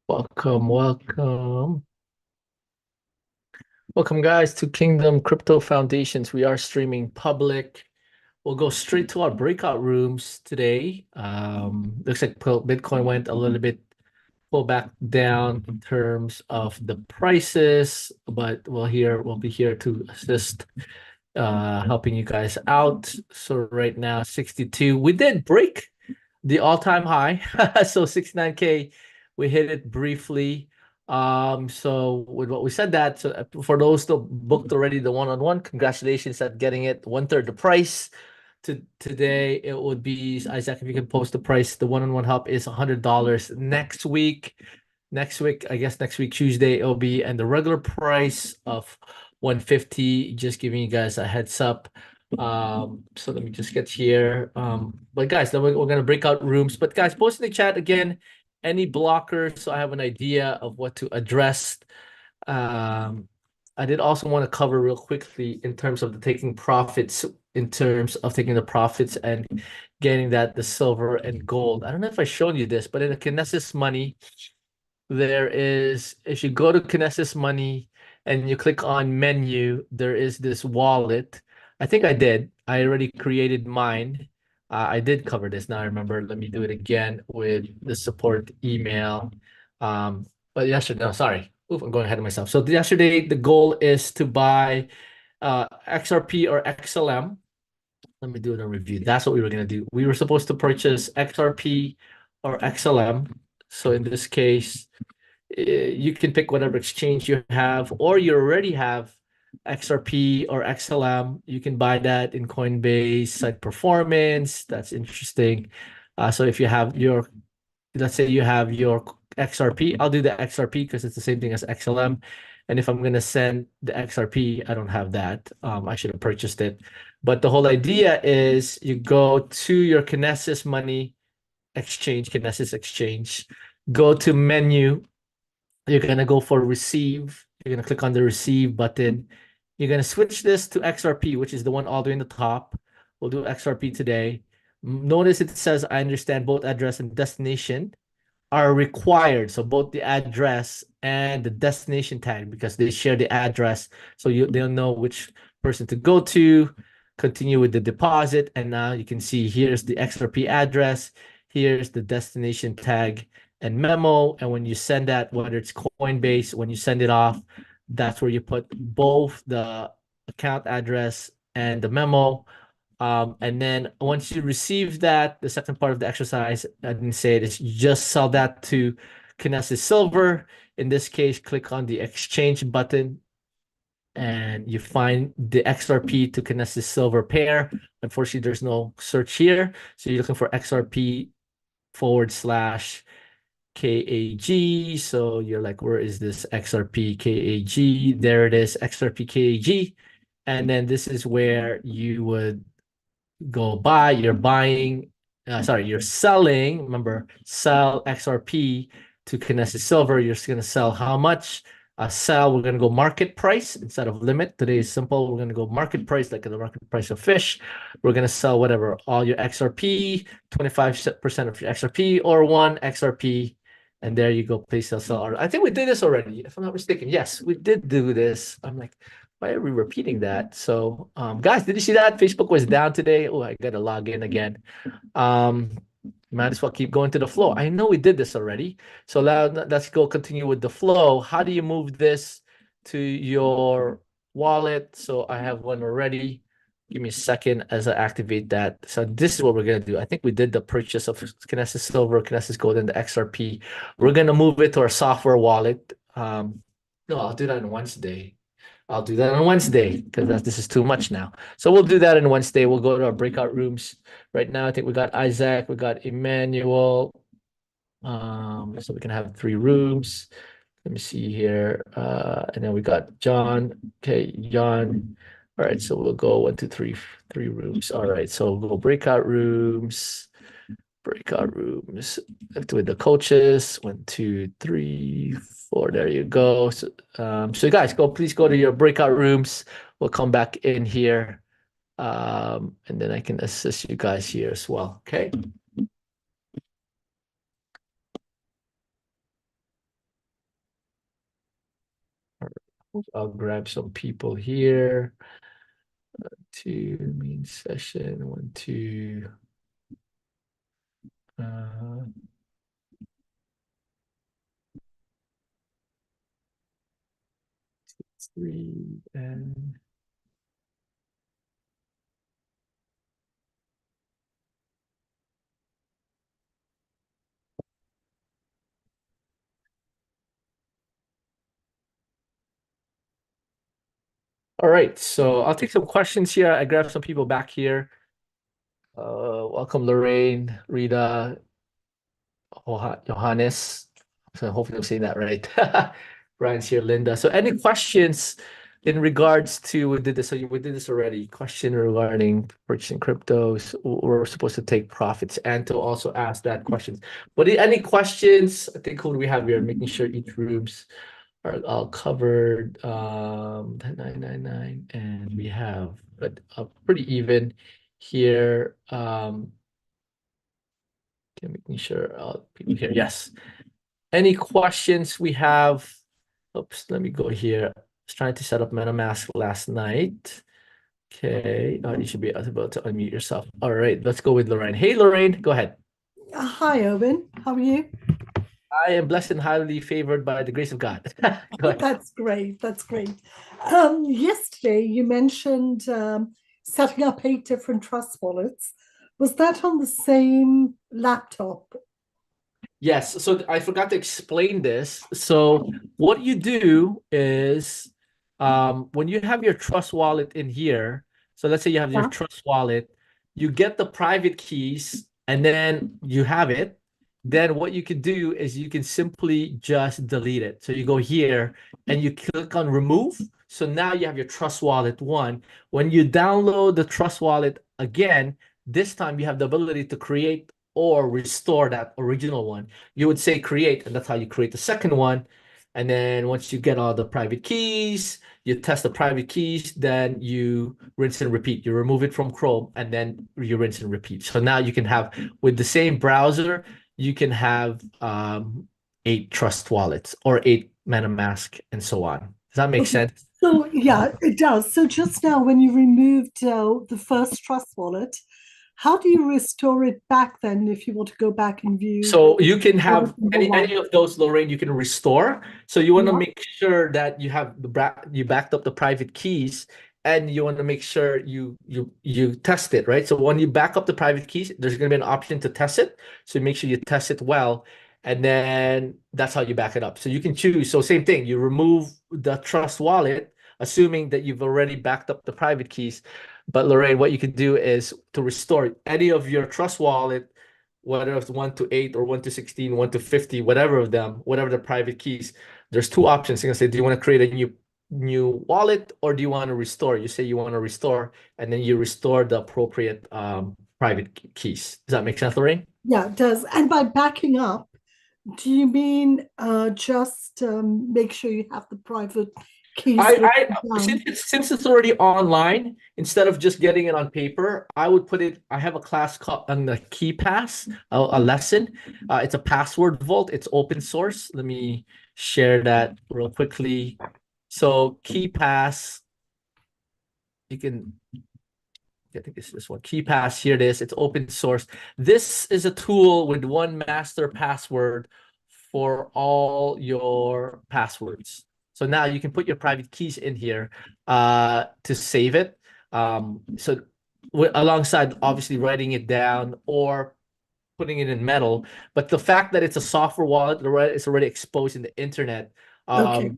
Welcome, welcome. Welcome, guys, to Kingdom Crypto Foundations. We are streaming public. We'll go straight to our breakout rooms today. Looks like Bitcoin went a little bit pull back down in terms of the prices, but we'll be here to assist helping you guys out. So right now, 62. We did break the all-time high. So 69K, we hit it briefly. So with what we said that, so for those that booked already the one-on-one, congratulations at getting it one-third the price. Today it would be Isaac, if you can post the price, the one-on-one help is $100 next week, I guess next week Tuesday it'll be, and the regular price of 150, just giving you guys a heads up. So let me just get here. But guys, then we're gonna break out rooms. But guys, post in the chat again any blockers so I have an idea of what to address. I did also want to cover real quickly in terms of the taking profits, in terms of taking the profits and getting that the silver and gold. I don't know if I showed you this, but in the Kinesis money, there is, if you go to Kinesis money and you click on menu, there is this wallet. I think I did. I already created mine. I did cover this. Now I remember. Let me do it again with the support email. But yesterday, no, sorry. Oof, I'm going ahead of myself. So yesterday, the goal is to buy XRP or XLM. Let me do a review. That's what we were going to do. We were supposed to purchase XRP or XLM. So in this case, you can pick whatever exchange you have, or you already have XRP or XLM. You can buy that in Coinbase site performance. That's interesting. So if you have your, let's say you have your XRP, I'll do the XRP because it's the same thing as XLM. And if I'm going to send the XRP, I don't have that. I should have purchased it. But the whole idea is you go to your Kinesis money exchange, Kinesis exchange, go to menu. You're going to go for receive. You're going to click on the receive button. You're going to switch this to XRP, which is the one all the way in the top. We'll do XRP today. Notice it says, I understand both address and destination are required. So both the address and the destination tag, because they share the address. So they'll know which person to go to, continue with the deposit. And now you can see here's the XRP address. Here's the destination tag and memo. And when you send that, whether it's Coinbase, when you send it off, that's where you put both the account address and the memo. And then once you receive that, the second part of the exercise, I didn't say it, is you just sell that to Kinesis Silver. In this case, click on the exchange button and you find the XRP to Kinesis Silver pair. Unfortunately, there's no search here. So you're looking for XRP / KAG. So you're like, where is this XRP KAG? There it is, XRP KAG. And then this is where you would go buy. You're selling. Remember, sell XRP to Kinesis Silver. You're just going to sell how much? Sell, we're going to go market price instead of limit. Today is simple. We're going to go market price, like the market price of fish. We're going to sell whatever, all your XRP, 25% of your XRP, or one XRP. And there you go, place sell order. I think we did this already, if I'm not mistaken. Yes, we did do this. I'm like, why are we repeating that? So, guys, did you see that? Facebook was down today. Oh, I got to log in again. Um, Might as well keep going to the flow. I know we did this already. So now let's go continue with the flow. How do you move this to your wallet? So I have one already. Give me a second as I activate that. So this is what we're going to do. I think we did the purchase of Kinesis Silver, Kinesis Gold, and the XRP. We're going to move it to our software wallet. No, I'll do that on Wednesday. I'll do that on Wednesday because this is too much now. So we'll do that on Wednesday. We'll go to our breakout rooms. Right now, I think we got Isaac, we got Emmanuel. So we can have 3 rooms. Let me see here. And then we got John. Okay, John. All right, so we'll go 1, 2, 3, 3 rooms. All right, so we'll go breakout rooms. Breakout rooms with the coaches. 1, 2, 3, 4. There you go. So guys, please go to your breakout rooms. We'll come back in here. And then I can assist you guys here as well. Okay. I'll grab some people here to main session. 1, 2, uh, 3, and all right. So I'll take some questions here. I grabbed some people back here. Welcome, Lorraine, Rita, Johannes. So hopefully I'm saying that right. Brian's here, Linda. So any questions in regards to we did this? So we did this already. Question regarding purchasing cryptos. We're supposed to take profits and to also ask that questions. But any questions? I think who do we have here? Making sure each rooms are all covered. 999, and we have a pretty even here. Okay, making sure people here. Yes. Any questions we have? Oops, let me go here. I was trying to set up MetaMask last night. Okay, you should be able to unmute yourself. All right, let's go with Lorraine. Hey, Lorraine, go ahead. Hi, Owen. How are you? I am blessed and highly favored by the grace of God. Go ahead. That's great. That's great. Yesterday, you mentioned setting up 8 different trust wallets. Was that on the same laptop? Yes, so I forgot to explain this. So what you do is when you have your trust wallet in here, so let's say you have your Yeah. trust wallet, you get the private keys and then you have it. Then what you can do is you can simply just delete it. So you go here and you click on remove. So now you have your trust wallet one. When you download the trust wallet again, this time you have the ability to create or restore that original one. You would say create, and that's how you create the second one. And then once you get all the private keys, you test the private keys, then you rinse and repeat. You remove it from Chrome and then you rinse and repeat. So now you can have, with the same browser, you can have 8 trust wallets or 8 MetaMask and so on. Does that make Okay. sense? So, yeah, it does. So, just now, when you removed the first trust wallet, how do you restore it back then if you want to go back and view So you can wallet have number any one? of those, Lorraine, you can restore. So you want to Yeah. make sure that you have you backed up the private keys and you want to make sure you test it, right? So when you back up the private keys, there's going to be an option to test it. So make sure you test it well. And then that's how you back it up. So you can choose. So same thing, you remove the trust wallet, assuming that you've already backed up the private keys. But Lorraine, what you can do is to restore any of your trust wallet, whether it's 1 to 8 or 1 to 16, 1 to 50, whatever of them, whatever the private keys, there's 2 options. You're gonna say, do you want to create a new wallet or do you want to restore? You say you want to restore, and then you restore the appropriate private keys. Does that make sense, Lorraine? Yeah, it does. And by backing up, do you mean just make sure you have the private keys I written since down? it's already online, instead of just getting it on paper, I would put it. I have a class called on the Key Pass, a lesson. It's a password vault. It's open source. Let me share that real quickly. So Key Pass, you can. I think it's this one. KeyPass, here it is. It's open source. This is a tool with one master password for all your passwords. So now you can put your private keys in here to save it. So alongside obviously writing it down or putting it in metal. But the fact that it's a software wallet, it's already exposed in the internet. Okay.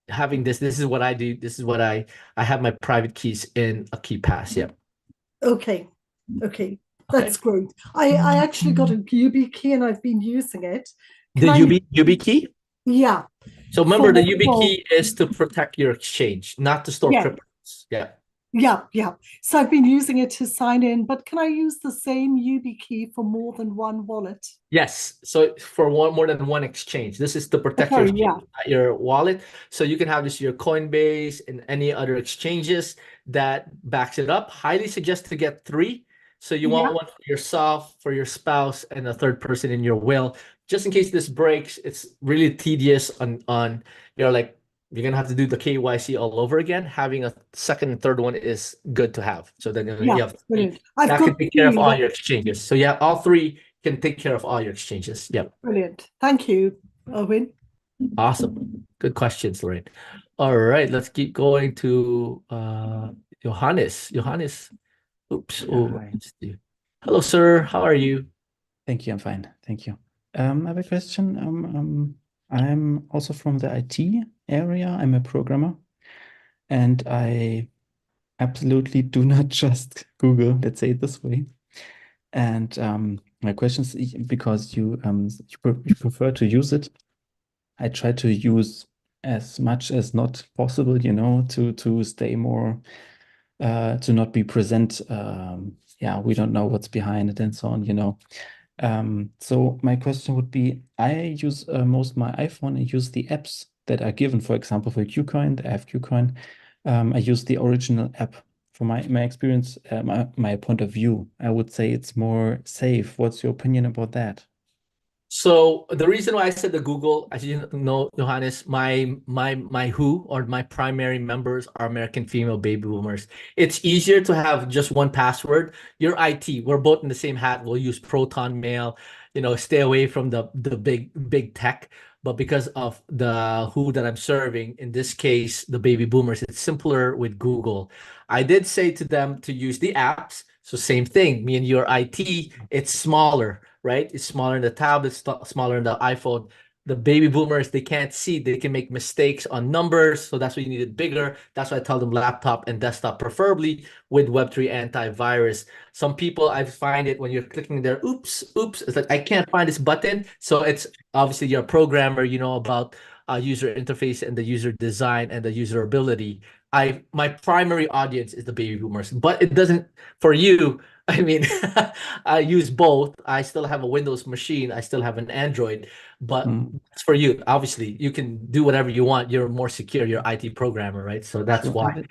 Having this is what I do. This is what I have my private keys in a KeyPass. Yeah. Okay. Okay. Okay. That's great. I actually got a UB key and I've been using it. Can The I? UB key. Yeah. So remember, the UB For key is to protect your exchange, not to store yeah. cryptos. Yeah. Yeah. Yeah. So I've been using it to sign in, but can I use the same UB key for more than one wallet? Yes. So for one more than one exchange, this is to protect your Sorry. exchange, Yeah. your wallet. So you can have this your Coinbase and any other exchanges that backs it up. Highly suggest to get 3. So you want Yeah. one for yourself, for your spouse, and a third person in your will, just in case this breaks. It's really tedious on like you're gonna have to do the KYC all over again. Having a second and third one is good to have. So then Yeah, you have three. brilliant. I've That can got take care of three. all your exchanges. So yeah, all three can take care of all your exchanges. Yep. Brilliant. Thank you, Owen. Awesome. Good questions, Lorraine. All right, let's keep going to Johannes. Johannes. Oops. Yeah, Oh, hi. hello, sir. How are you? Thank you. I'm fine. Thank you. I have a question. I'm also from the IT area. I'm a programmer, and I absolutely do not trust Google. Let's say it this way. And my question is because you prefer to use it. I try to use as much as not possible, to stay more, to not be present. Yeah, we don't know what's behind it and so on. So my question would be, I use most my iPhone. I use the apps that are given, for example, for KuCoin, I have KuCoin. I use the original app. For my experience, my point of view, I would say it's more safe. What's your opinion about that? So the reason why I said the Google, as you know, Johannes, my who or my primary members are American female baby boomers. It's easier to have just one password. Your IT, we're both in the same hat. We'll use Proton Mail, stay away from the big tech. But because of the who that I'm serving, in this case, the baby boomers, it's simpler with Google. I did say to them to use the apps. So same thing, me and your IT, it's smaller, right? It's smaller in the tablet, smaller in the iPhone. The baby boomers, they can't see. They can make mistakes on numbers. So that's why you need it bigger. That's why I tell them laptop and desktop, preferably with Web3 antivirus. Some people, I find it when you're clicking there, oops, oops. It's like, I can't find this button. So it's obviously you're a programmer, you know about user interface and the user design and the usability. My primary audience is the baby boomers, but it doesn't for you. I mean, I use both. I still have a Windows machine. I still have an Android, but Mm, it's for you. Obviously, you can do whatever you want. You're more secure. You're IT programmer, right? So that's sure. why.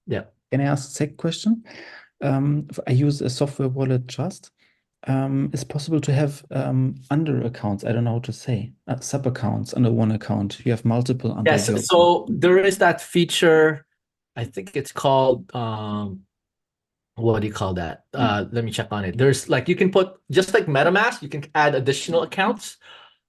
Yeah. Can I ask a second question? I use a software wallet Trust. It's possible to have under accounts. I don't know how to say sub accounts under one account. You have multiple under Yes. your. So there is that feature. I think it's called what do you call that? Let me check on it. There's like you can put just like MetaMask, you can add additional accounts.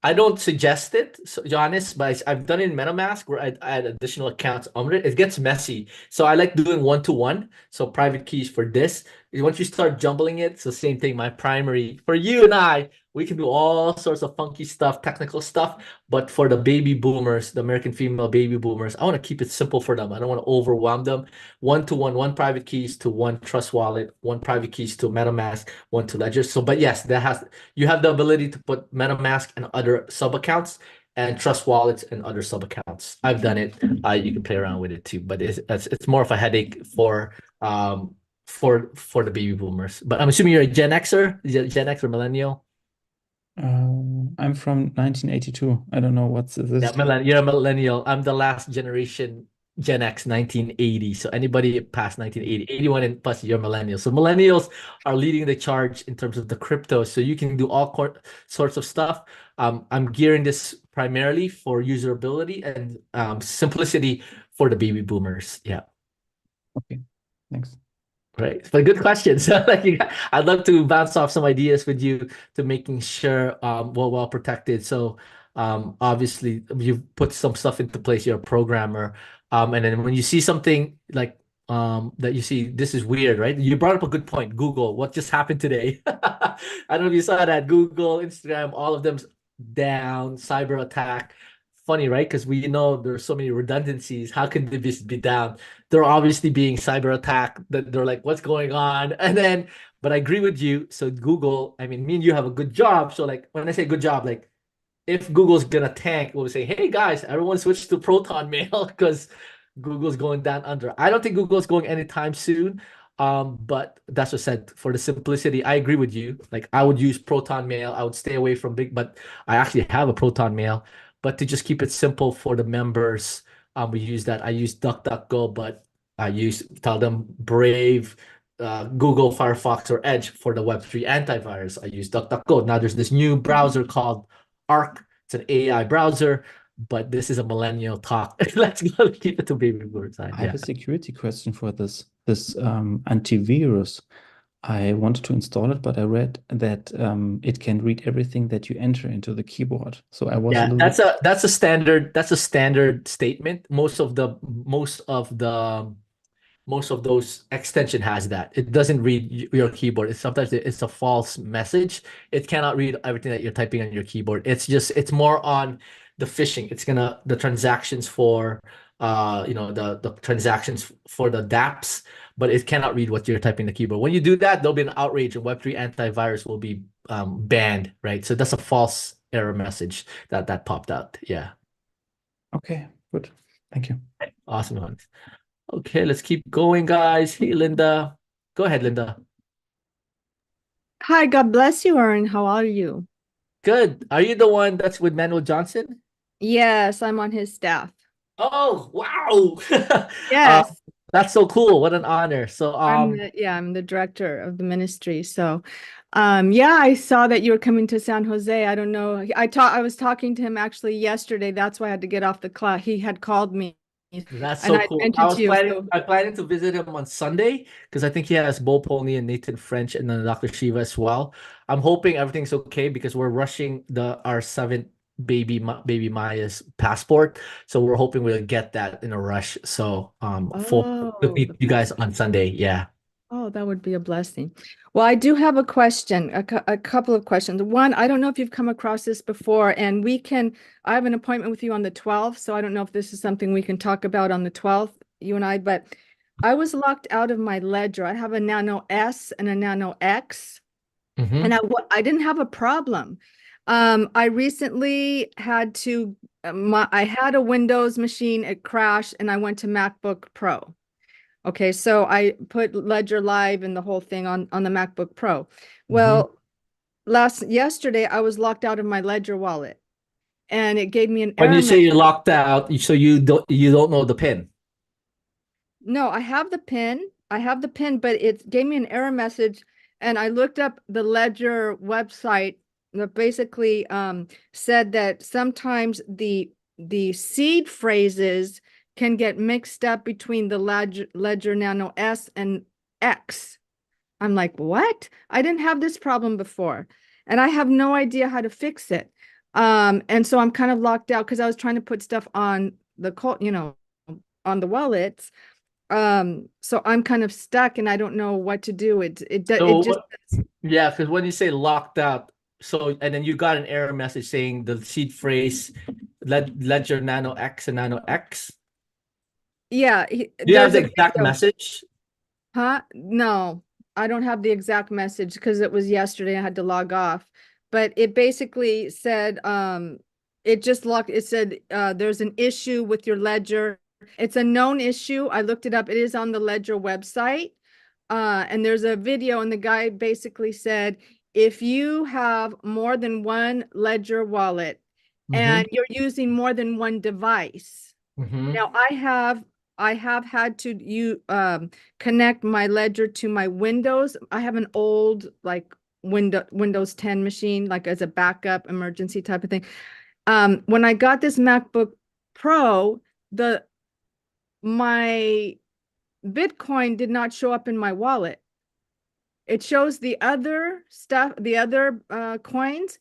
I don't suggest it, so, Johannes, but I've done it in MetaMask where I add additional accounts under it. It gets messy. So I like doing one-to-one. So private keys for this. Once you start jumbling it, it's the same thing. My primary, for you and I, we can do all sorts of funky stuff, technical stuff. But for the baby boomers, the American female baby boomers, I want to keep it simple for them. I don't want to overwhelm them. One-to-one, one private keys to one Trust Wallet, one private keys to MetaMask, one to Ledger. So, but yes, you have the ability to put MetaMask and other sub accounts and Trust Wallets and other sub accounts. I've done it. You can play around with it too, but it's more of a headache for the baby boomers. But I'm assuming you're a Gen Xer, Gen X or millennial. I'm from 1982. I don't know what's Yeah, this. you're a millennial. I'm the last generation Gen X 1980. So anybody past 1980, 81 and plus, you're millennial. So millennials are leading the charge in terms of the crypto. So you can do all sorts of stuff. I'm gearing this primarily for usability and simplicity for the baby boomers. Yeah. Okay, thanks. Right. But good questions. Like I'd love to bounce off some ideas with you to making sure well protected. So obviously you've put some stuff into place. You're a programmer. And then when you see something like that you see this is weird, right? You brought up a good point. Google, what just happened today? I don't know if you saw that. Google, Instagram, all of them's down, cyber attack. Funny, right? Because we know there's so many redundancies. How can this be down? They're obviously being cyber attacked. That they're like, what's going on? And then, but I agree with you. So Google, I mean, me and you have a good job. So like when I say good job, like if Google's gonna tank, we'll say, hey guys, everyone switch to Proton Mail because Google's going down under. I don't think Google's going anytime soon. But that's what I said for the simplicity. I agree with you. Like I would use Proton Mail. I would stay away from big, but I actually have a Proton Mail. But to just keep it simple for the members, we use that. I use DuckDuckGo, but I use tell them Brave, Google, Firefox, or Edge for the Web3 antivirus. I use DuckDuckGo. Now there's this new browser called Arc. It's an AI browser. but this is a millennial talk. Let's go keep it to baby boomer side. I have a security question for this antivirus. I wanted to install it, but I read that it can read everything that you enter into the keyboard. So I was a Yeah, little that's a standard statement. Most of those extension has that. It doesn't read your keyboard. It's a false message. It cannot read everything that you're typing on your keyboard. It's more on the phishing. The transactions for the transactions for the dApps, but it cannot read what you're typing in the keyboard. When you do that, there'll be an outrage and Web3 antivirus will be banned, right? So that's a false error message that popped out. Yeah. Okay, good. Thank you. Awesome one. Okay, let's keep going, guys. Hey, Linda. Go ahead, Linda. Hi, God bless you, Aaron. How are you? Good. Are you the one that's with Manuel Johnson? Yes, I'm on his staff. Oh, wow. Yes, That's so cool. What an honor. So, I'm the director of the ministry. So, yeah, I saw that you were coming to San Jose. I don't know. I was talking to him actually yesterday. That's why I had to get off the class. He had called me that's and so I cool. mentioned to you. So, I planning to visit him on Sunday because I think he has Bo Pony and Nathan French and then Dr. Shiva as well. I'm hoping everything's okay because we're rushing our seventh baby Maya's passport. So we're hoping we'll get that in a rush. So for to oh, meet you guys on Sunday. Yeah. oh, that would be a blessing. Well, I do have a question, a couple of questions. One, I don't know if you've come across this before, and I have an appointment with you on the 12th, so I don't know if this is something we can talk about on the 12th, you and I, but I was locked out of my ledger. I have a Nano S and a Nano X, Mm-hmm. and I didn't have a problem. I recently had to, I had a Windows machine, it crashed, and I went to MacBook Pro. Okay, so I put Ledger Live and the whole thing on the MacBook Pro. Well, yesterday I was locked out of my Ledger wallet and it gave me an When error you say message. you're locked out, so you don't know the PIN. No, I have the PIN, but it gave me an error message and I looked up the Ledger website that basically said that sometimes the seed phrases can get mixed up between the Ledger Nano S and X. I'm like, what? I didn't have this problem before. And I have no idea how to fix it. And so I'm kind of locked out because I was trying to put stuff on on the wallets. So I'm kind of stuck and I don't know what to do. It So just yeah, because when you say locked out, and then you got an error message saying the seed phrase Ledger Nano X and Nano X. yeah, Do you have there's the a exact video. message? Huh? No, I don't have the exact message because it was yesterday. I had to log off. But it basically said, it said, there's an issue with your ledger. It's a known issue. I looked it up. It is on the Ledger website. And there's a video, and the guy basically said, if you have more than one Ledger wallet and you're using more than one device. Mm-hmm. Now I have had to connect my Ledger to my Windows. I have an old like Windows 10 machine, like as a backup emergency type of thing. When I got this MacBook Pro, my Bitcoin did not show up in my wallet. It shows the other stuff, the other coins,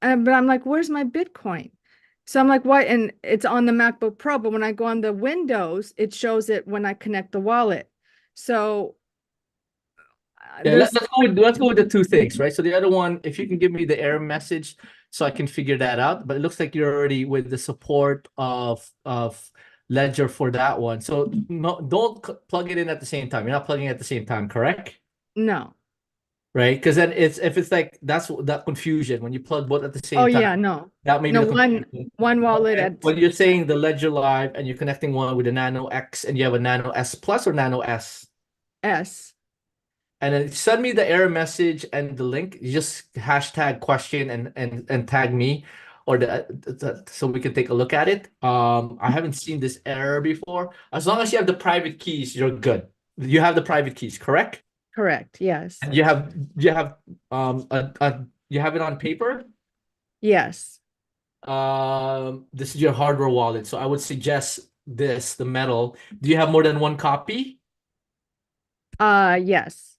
but I'm like, where's my Bitcoin? So I'm like, what? And it's on the MacBook Pro, but when I go on the Windows, it shows it when I connect the wallet. So Yeah, let's go with the two things, right? So the other one, if you can give me the error message so I can figure that out. But it looks like you're already with the support of Ledger for that one. So no, don't plug it in at the same time. You're not plugging it at the same time, correct? no. Right? Because then if it's like that's that confusion when you plug both at the same Oh time. yeah, no. That may be No, the confusion. one wallet Okay. at When you're saying the Ledger Live and you're connecting one with a Nano X and you have a Nano S Plus or Nano S, S. and then send me the error message and the link. You just hashtag question and tag me or so we can take a look at it. I haven't seen this error before. As long as you have the private keys, you're good. You have the private keys, correct? Correct. Yes. And you have you have it on paper? Yes. This is your hardware wallet. So I would suggest this, the metal. Do you have more than one copy? Yes.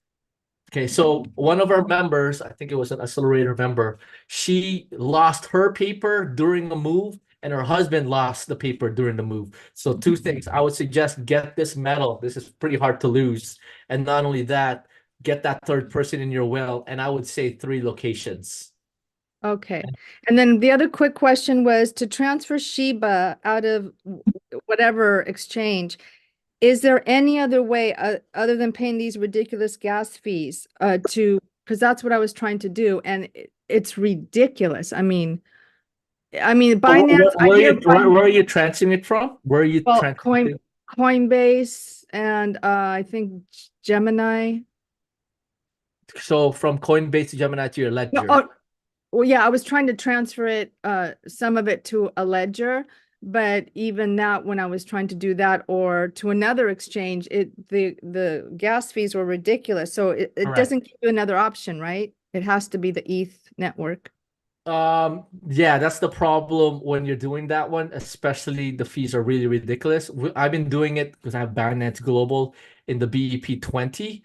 Okay, so one of our members, I think it was an accelerator member, she lost her paper during a move, and her husband lost the paper during the move. So two things. I would suggest get this metal. This is pretty hard to lose. And not only that, get that third person in your will. And I would say 3 locations. Okay. And then the other quick question was to transfer Shiba out of whatever exchange. Is there any other way other than paying these ridiculous gas fees because that's what I was trying to do, and it's ridiculous. I mean Binance, I hear Where are you transferring it from? Where are you transferring? Coinbase and I think Gemini. So from Coinbase to Gemini to your No, ledger. well, yeah, I was trying to transfer it, some of it to a ledger, but even that, when I was trying to do that or to another exchange, the gas fees were ridiculous. So it Correct. doesn't give you another option, right? It has to be the ETH network. Yeah, that's the problem when you're doing that one, especially the fees are really ridiculous. I've been doing it because I have Binance Global in the BEP20.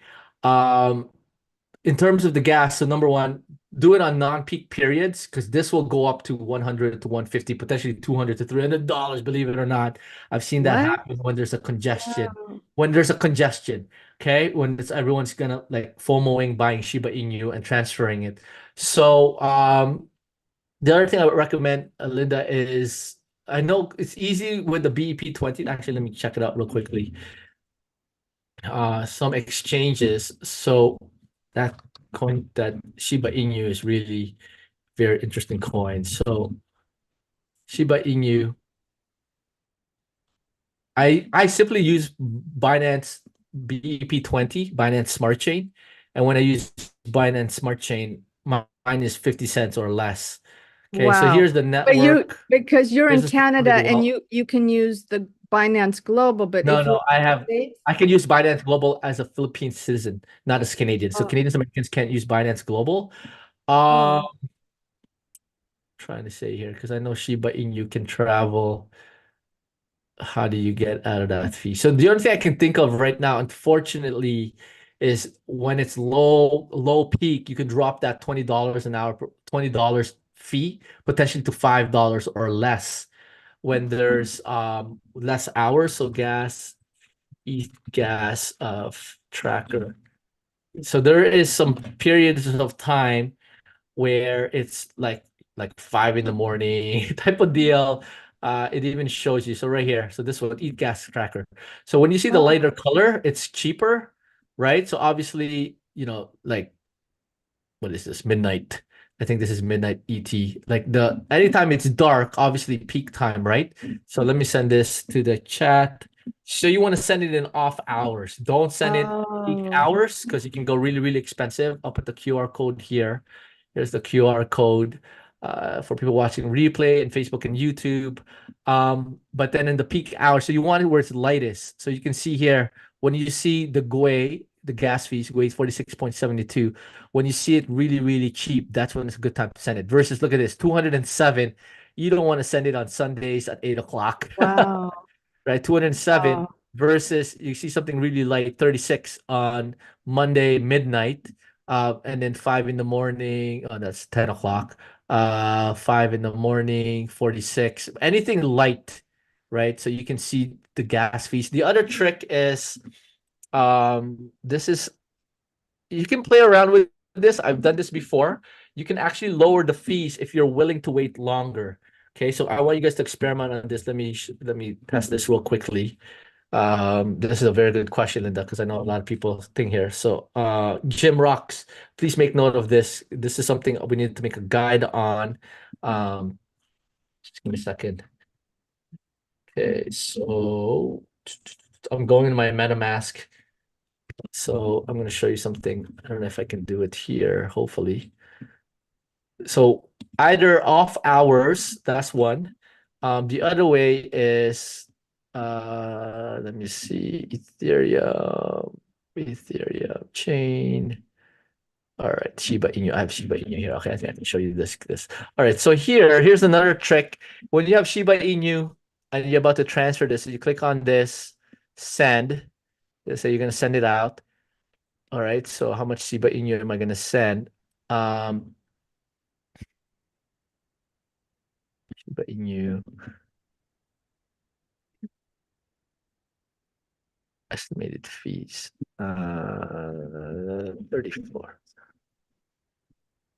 In terms of the gas, so number one, do it on non-peak periods because this will go up to 100 to 150, potentially 200 to $300, believe it or not. I've seen that What? happen when there's a congestion. Wow. When there's a congestion, okay? When it's everyone's gonna like FOMOing, buying Shiba Inu and transferring it. So the other thing I would recommend, Linda, is I know it's easy with the BEP20. Actually, let me check it out real quickly. Some exchanges. So that coin, that Shiba Inu is really very interesting coin. So Shiba Inu, I simply use Binance BEP20, Binance Smart Chain, and when I use Binance Smart Chain, mine is 50 cents or less. Okay, so Wow. here's the But network. because you're in Here's the Canada security and wallet. you can use the Binance Global, but No, if you're no, in the States, I can use Binance Global as a Philippine citizen, not as Canadian. So oh, Canadians Americans can't use Binance Global. Um, oh. trying to say here because I know Shiba Inu can travel. How do you get out of that fee? So the only thing I can think of right now, unfortunately, is when it's low peak, you can drop that $20 an hour, $20 fee, potentially to $5 or less when there's less hours. So ETH gas tracker. So there is some periods of time where it's like 5 in the morning type of deal. It even shows you. So right here. So this one, Eat Gas Tracker. So when you see the Oh. lighter color, it's cheaper, right? So obviously, like what is this? Midnight. I think this is midnight ET. Like the anytime it's dark, obviously peak time, right? So let me send this to the chat. So you want to send it in off hours. Don't send it peak Oh. hours because it can go really, really expensive. I'll put the QR code here. Here's the QR code for people watching replay and Facebook and YouTube. But then in the peak hours, so you want it where it's lightest. So you can see here when you see the GUE, the gas fees, GUE 46.72. When you see it really, really cheap, that's when it's a good time to send it. Versus, look at this, 207. You don't want to send it on Sundays at 8 o'clock. Wow. Right? 207 Wow. versus you see something really light, 36 on Monday midnight, and then 5 in the morning. Oh, that's 10 o'clock. 5 in the morning, 46. Anything light, right? So you can see the gas fees. The other trick is this is you can play around with this. I've done this before. You can actually lower the fees if you're willing to wait longer. Okay, so I want you guys to experiment on this. Let me test this real quickly. This is a very good question, Linda, because I know a lot of people think here. So, Jim Rocks, please make note of this. This is something we need to make a guide on. Just give me a second. Okay, so I'm going in my MetaMask. So I'm going to show you something. I don't know if I can do it here, hopefully. So either off hours, that's one. The other way is, let me see, Ethereum chain. All right, Shiba Inu. I have Shiba Inu here. Okay, I think I can show you this. All right, so here's another trick. When you have Shiba Inu and you're about to transfer this, you click on this, send. Let's say you're gonna send it out. All right, so how much Shiba Inu am I gonna send? Shiba Inu. Estimated fees. 34.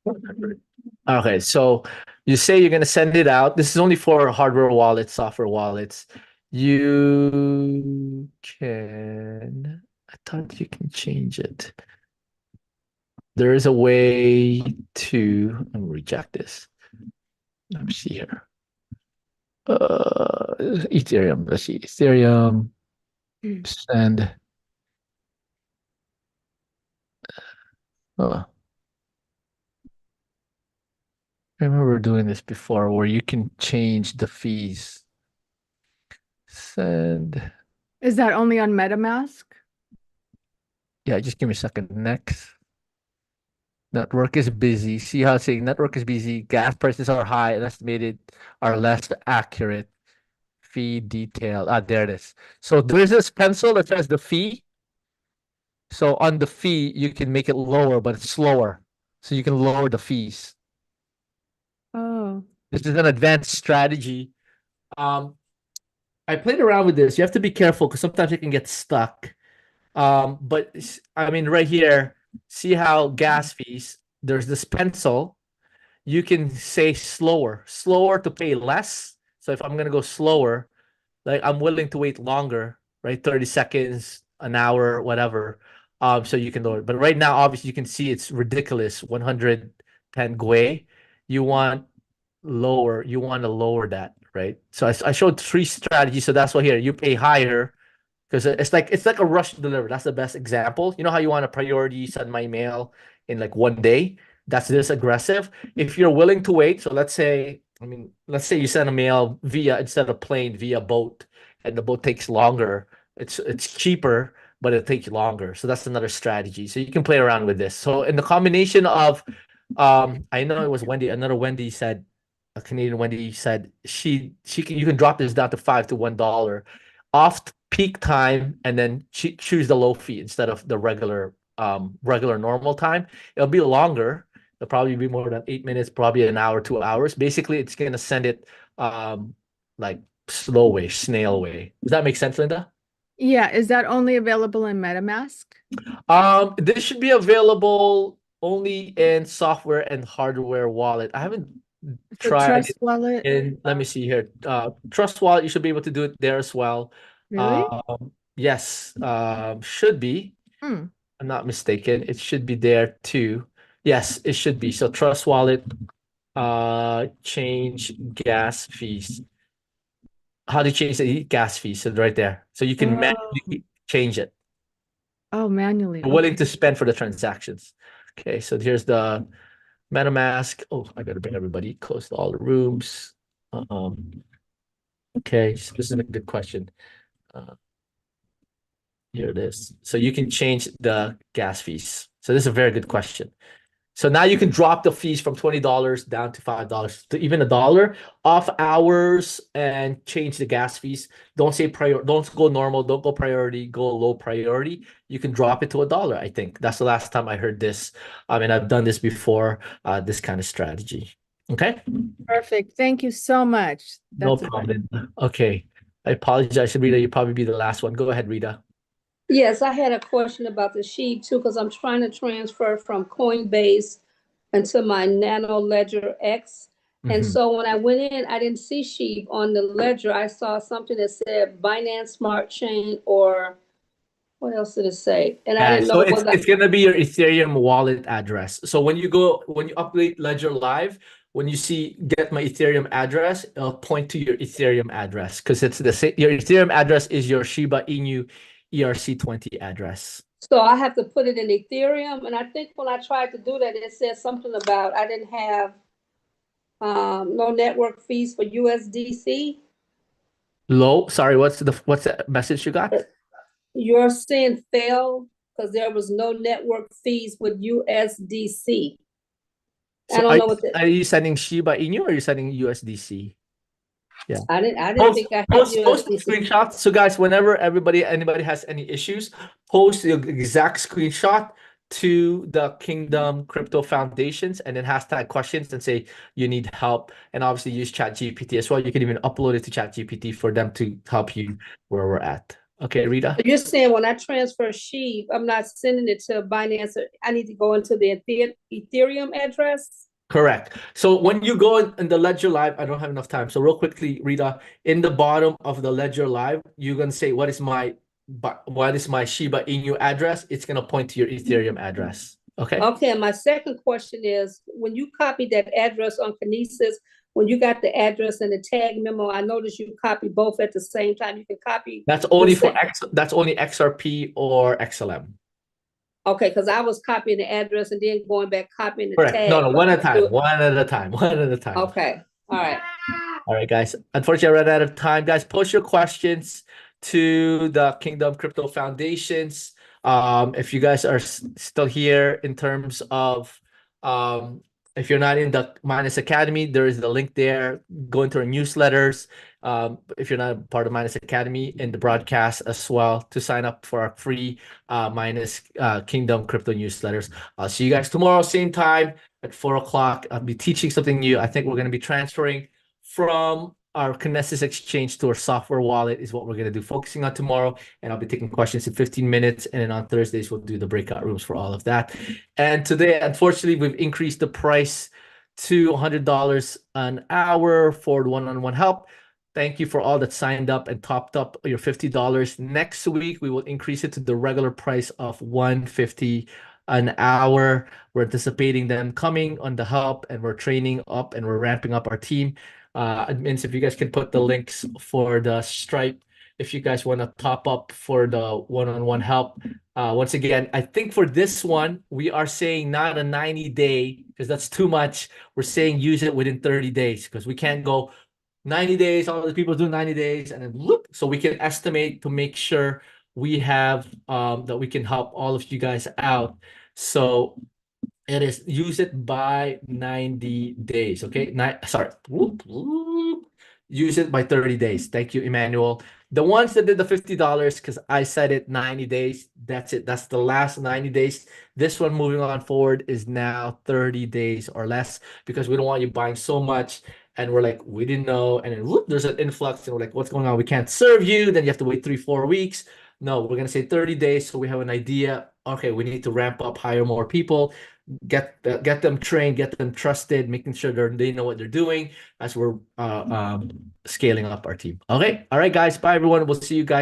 100. Okay, so you say you're gonna send it out. This is only for hardware wallets, software wallets. You can, I thought you can change it. There is a way to, I'm gonna reject this. Let me see here. Ethereum, let's see, Ethereum, send. Oh, I remember doing this before where you can change the fees. Send. Is that only on MetaMask? Yeah, just give me a second. Next. Network is busy. See how it's saying network is busy. Gas prices are high and estimated are less accurate. Fee detail. Ah, there it is. So there's this pencil that says the fee. So on the fee, you can make it lower, but it's slower. So you can lower the fees. Oh, This is an advanced strategy. I played around with this. You have to be careful because sometimes you can get stuck. But I mean, right here, see how gas fees, there's this pencil. You can say slower to pay less. So if I'm gonna go slower, like I'm willing to wait longer, right? 30 seconds, an hour, whatever. So you can lower it. But right now, obviously, you can see it's ridiculous. 110 Gwei. You want lower, you want to lower that, right? So I showed three strategies. So that's why here you pay higher because it's like a rush deliver. That's the best example. You know how you want a priority send my mail in like 1 day? That's this aggressive. If you're willing to wait, so let's say, I mean, let's say you send a mail via instead of plane via boat, and the boat takes longer. It's cheaper, but it takes longer. So that's another strategy. So you can play around with this. So in the combination of, I know it was Wendy. Another Wendy said, a Canadian Wendy said she can you can drop this down to $5 to $1 off peak time and then choose the low fee instead of the regular normal time. It'll be longer. It'll probably be more than 8 minutes, probably an hour, 2 hours. Basically, it's gonna send it like slow way, snail way. Does that make sense, Linda? yeah. Is that only available in MetaMask? This should be available only in software and hardware wallet. I haven't The tried Trust it Wallet? in, let me see here. Trust Wallet, you should be able to do it there as well. Really? Yes, should be. Hmm. I'm not mistaken. It should be there too. Yes, it should be. So Trust Wallet, change gas fees. How do you change the gas fees? So right there. So you can Oh, manually change it. oh, manually. Willing Okay. to spend for the transactions. Okay, so here's the MetaMask. Oh, I gotta bring everybody close to all the rooms. Okay, so this is a good question. Here it is. So you can change the gas fees. So this is a very good question. So now you can drop the fees from $20 down to $5 to even $1 off hours and change the gas fees. Don't say don't go normal, don't go priority, go low priority. You can drop it to $1, I think. That's the last time I heard this. I mean, I've done this before, this kind of strategy. Okay? Perfect. Thank you so much. No That's problem. Okay. I apologize, Rita. You'll probably be the last one. Go ahead, Rita. Yes, I had a question about the sheet too, because I'm trying to transfer from Coinbase into my Nano Ledger X. And Mhm. so when I went in, I didn't see sheep on the ledger. I saw something that said Binance Smart Chain, or what else did it say? And I Yeah, didn't so know it's gonna be your Ethereum wallet address. So when you update Ledger Live, when you see get my Ethereum address, it'll point to your Ethereum address because it's the same. Your Ethereum address is your Shiba Inu ERC20 address. so I have to put it in Ethereum. And I think when I tried to do that, it said something about I didn't have no network fees for USDC. Low. Sorry, what's the message you got? Your SIN failed. because there was no network fees with USDC. I So don't know what are you sending Shiba Inu or are you sending USDC? Yeah. I didn't Post, think I had post the USDC. screenshot. So guys, whenever anybody has any issues, post the exact screenshot to the Kingdom Crypto Foundations and then hashtag questions and say you need help, and obviously use ChatGPT as well. You can even upload it to ChatGPT for them to help you where we're at. Okay, Rita? You're saying when I transfer SHIB, I'm not sending it to Binance. I need to go into the Ethereum address? Correct. So when you go in the Ledger Live, I don't have enough time. So real quickly, Rita, in the bottom of the Ledger Live, you're gonna say what is my Shiba Inu address? It's gonna point to your Ethereum address. Okay. Okay, and my second question is, when you copy that address on Kinesis, when you got the address and the tag memo, I noticed you copy both at the same time. You can copy. That's only for that's only XRP or XLM. Okay, because I was copying the address and then going back copying the Correct. tag. No, one at a time. One at a time. One at a time. Okay. All right. All right, guys. Unfortunately, I ran out of time. Guys, post your questions to the Kingdom Crypto Foundations. If you guys are still here in terms of if you're not in the Minus Academy, there is the link there. Go into our newsletters. If you're not part of Minus Academy, in the broadcast as well, to sign up for our free Minus Kingdom Crypto newsletters. I'll see you guys tomorrow, same time at 4 o'clock. I'll be teaching something new. I think we're going to be transferring from our Kinesis exchange to our software wallet is what we're going to do, focusing on tomorrow. And I'll be taking questions in 15 minutes. And then on Thursdays, we'll do the breakout rooms for all of that. And today, unfortunately, we've increased the price to $100 an hour for one-on-one help. Thank you for all that signed up and topped up your $50. Next week, we will increase it to the regular price of $150 an hour. We're anticipating them coming on the help, and we're training up and we're ramping up our team. Admins, if you guys can put the links for the Stripe, if you guys want to top up for the one-on-one help. Once again, I think for this one, we are saying not a 90-day because that's too much. We're saying use it within 30 days because we can't go 90 days. All the people do 90 days and then whoop. So we can estimate to make sure we have that we can help all of you guys out. So it is use it by 90 days. Okay. Use it by 30 days. Thank you, Emmanuel. The ones that did the $50, because I said it 90 days. That's it. That's the last 90 days. This one moving on forward is now 30 days or less because we don't want you buying so much. And we're like, we didn't know. And then whoop, there's an influx. And we're like, what's going on? We can't serve you. Then you have to wait 3-4 weeks. No, we're going to say 30 days. So we have an idea. Okay, we need to ramp up, hire more people, get them trained, get them trusted, making sure they know what they're doing as we're scaling up our team. Okay. All right, guys. Bye, everyone. We'll see you guys